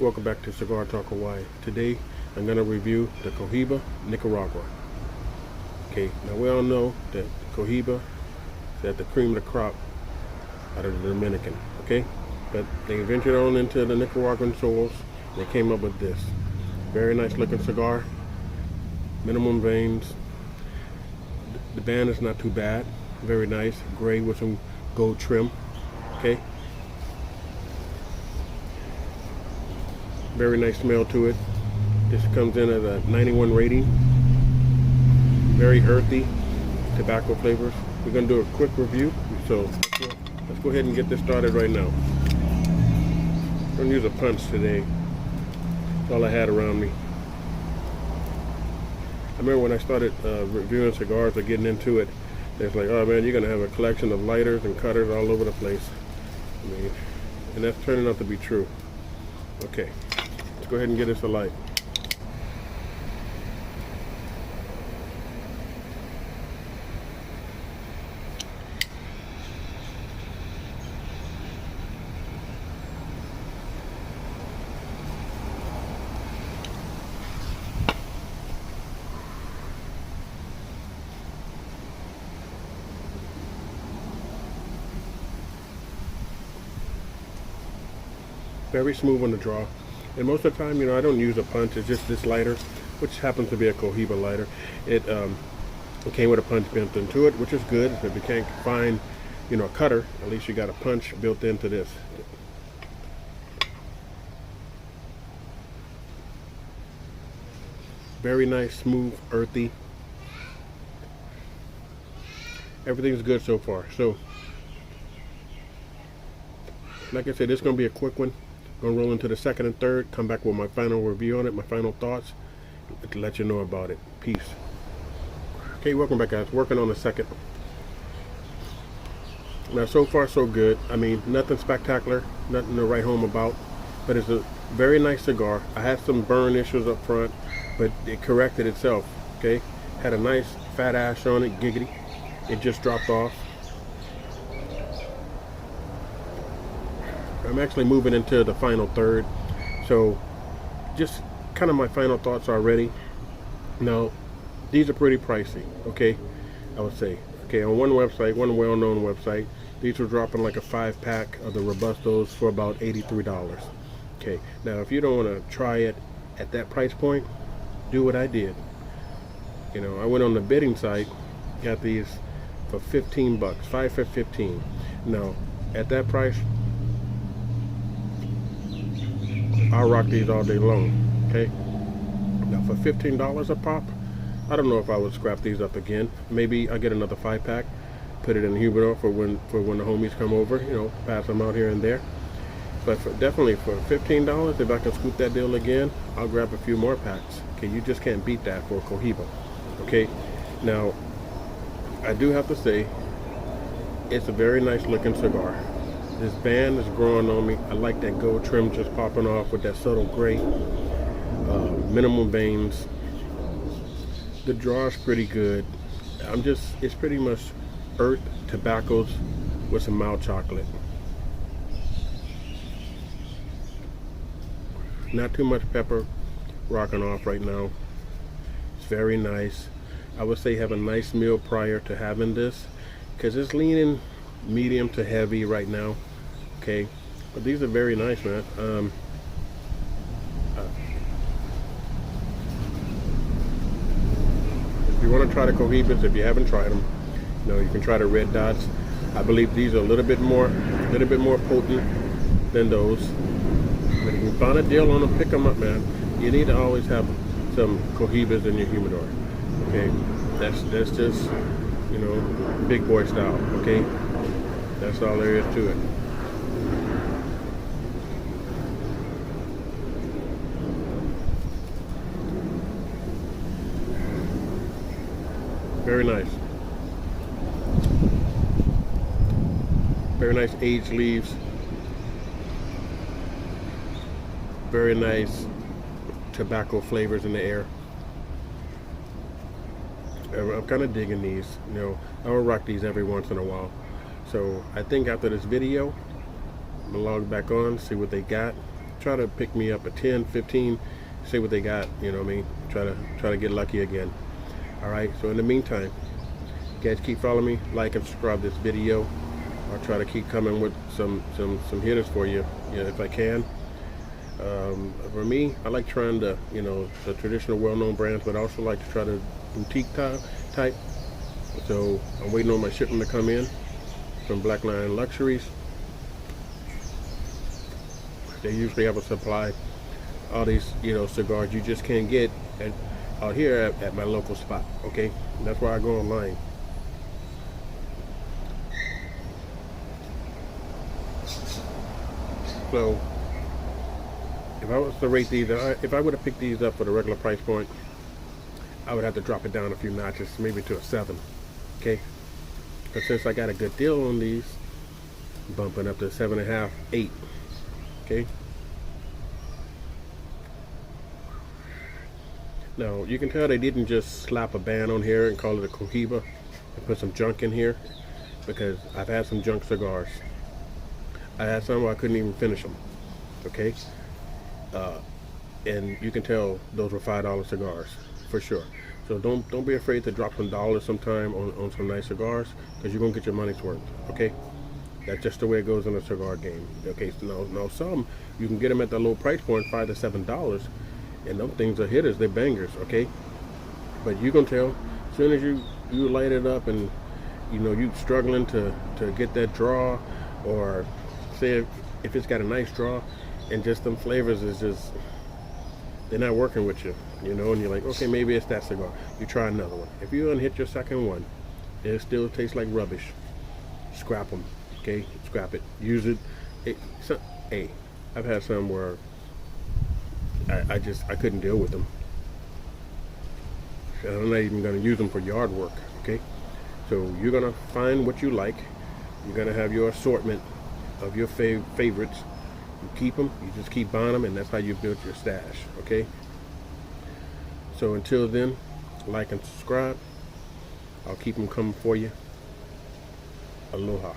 welcome back to Cigar Talk Hawaii. Today I'm going to review the Cohiba Nicaragua. Okay, now we all know that Cohiba is at the cream of the crop out of the Dominican, okay? But they ventured on into the Nicaraguan soils and they came up with this. Very nice looking cigar, minimum veins. The band is not too bad, very nice, gray with some gold trim, okay? Very nice smell to it. This comes in at a 91 rating. Very earthy tobacco flavors. We're going to do a quick review, so let's go ahead and get this started right now. I'm going to use a punch today. That's all I had around me. I remember when I started reviewing cigars or getting into it, it's like, oh man, you're going to have a collection of lighters and cutters all over the place. I mean, and that's turning out to be true. Okay. Let's go ahead and get us a light. Very smooth on the draw. And most of the time, I don't use a punch. It's just this lighter, which happens to be a Cohiba lighter. It came with a punch built into it, which is good. If you can't find, a cutter, at least you got a punch built into this. Very nice, smooth, earthy. Everything's good so far. So, like I said, it's going to be a quick one. Gonna roll into the second and third, come back with my final review on it, my final thoughts, to let you know about it. Peace. Okay, welcome back, guys. Working on the second. Now, so far so good. I mean, nothing spectacular, nothing to write home about, but it's a very nice cigar. I had some burn issues up front, but it corrected itself. Okay, had a nice fat ash on it, giggity. It just dropped off. I'm actually moving into the final third, so just kind of my final thoughts already. Now, these are pretty pricey, okay? I would say, okay, on one website, one well-known website, these were dropping like a 5-pack of the Robustos for about $83. Okay, now if you don't want to try it at that price point, do what I did. I went on the bidding site, got these for 15 bucks, 5 for 15. Now, at that price, I'll rock these all day long, okay? Now for $15 a pop, I don't know if I would scrap these up again. Maybe I'll get another 5-pack, put it in the humidor for when the homies come over, pass them out here and there. But definitely for $15, if I can scoop that deal again, I'll grab a few more packs. Okay, you just can't beat that for Cohiba. Okay, now I do have to say, it's a very nice looking cigar. This band is growing on me. I like that gold trim just popping off with that subtle gray. Minimum veins. The draw is pretty good. It's pretty much earth tobaccos with some mild chocolate. Not too much pepper rocking off right now. It's very nice. I would say have a nice meal prior to having this, because it's leaning medium to heavy right now. Okay, but these are very nice, man. If you want to try the Cohibas, if you haven't tried them, you can try the red dots. I believe these are a little bit more potent than those. But if you find a deal on them, pick them up, man. You need to always have some Cohibas in your humidor. Okay, that's just big boy style. Okay, that's all there is to it. Very nice. Very nice aged leaves. Very nice tobacco flavors in the air. I'm kind of digging these. I will rock these every once in a while. So I think after this video, I'm gonna log back on, see what they got, try to pick me up at 10, 15, see what they got. You know what I mean? Try to get lucky again. All right. So in the meantime, guys, keep following me, like and subscribe this video. I'll try to keep coming with some hitters for you, if I can. For me, I like trying to, the traditional well-known brands, but I also like to try the boutique type. So I'm waiting on my shipment to come in from Black Lion Luxuries. They usually have a supply. All these, cigars you just can't get out here at my local spot. Okay, and that's why I go online. So if I was to rate these, if I would have picked these up for the regular price point, I would have to drop it down a few notches, maybe to a 7. Okay, but since I got a good deal on these, bumping up to 7.5, 8. Okay. Now you can tell they didn't just slap a band on here and call it a Cohiba and put some junk in here, because I've had some junk cigars. I had some where I couldn't even finish them. Okay, and you can tell those were $5 cigars for sure. So don't be afraid to drop some dollars sometime on some nice cigars, because you're gonna get your money's worth. Okay, that's just the way it goes in a cigar game. Okay, so now some you can get them at the low price point, $5 to $7, and them things are hitters. They're bangers. Okay, but you can tell as soon as you light it up and you struggling to get that draw, or say if it's got a nice draw and just them flavors is just, they're not working with you, and you're like, okay, maybe it's that cigar. You try another one. If you unhit your second one, it still tastes like rubbish, scrap them. Okay, scrap it. Use it. Hey, I've had some where I couldn't deal with them. And I'm not even going to use them for yard work. Okay, so you're going to find what you like. You're going to have your assortment of your favorites. You keep them. You just keep buying them, and that's how you build your stash. Okay, so until then, like and subscribe. I'll keep them coming for you. Aloha.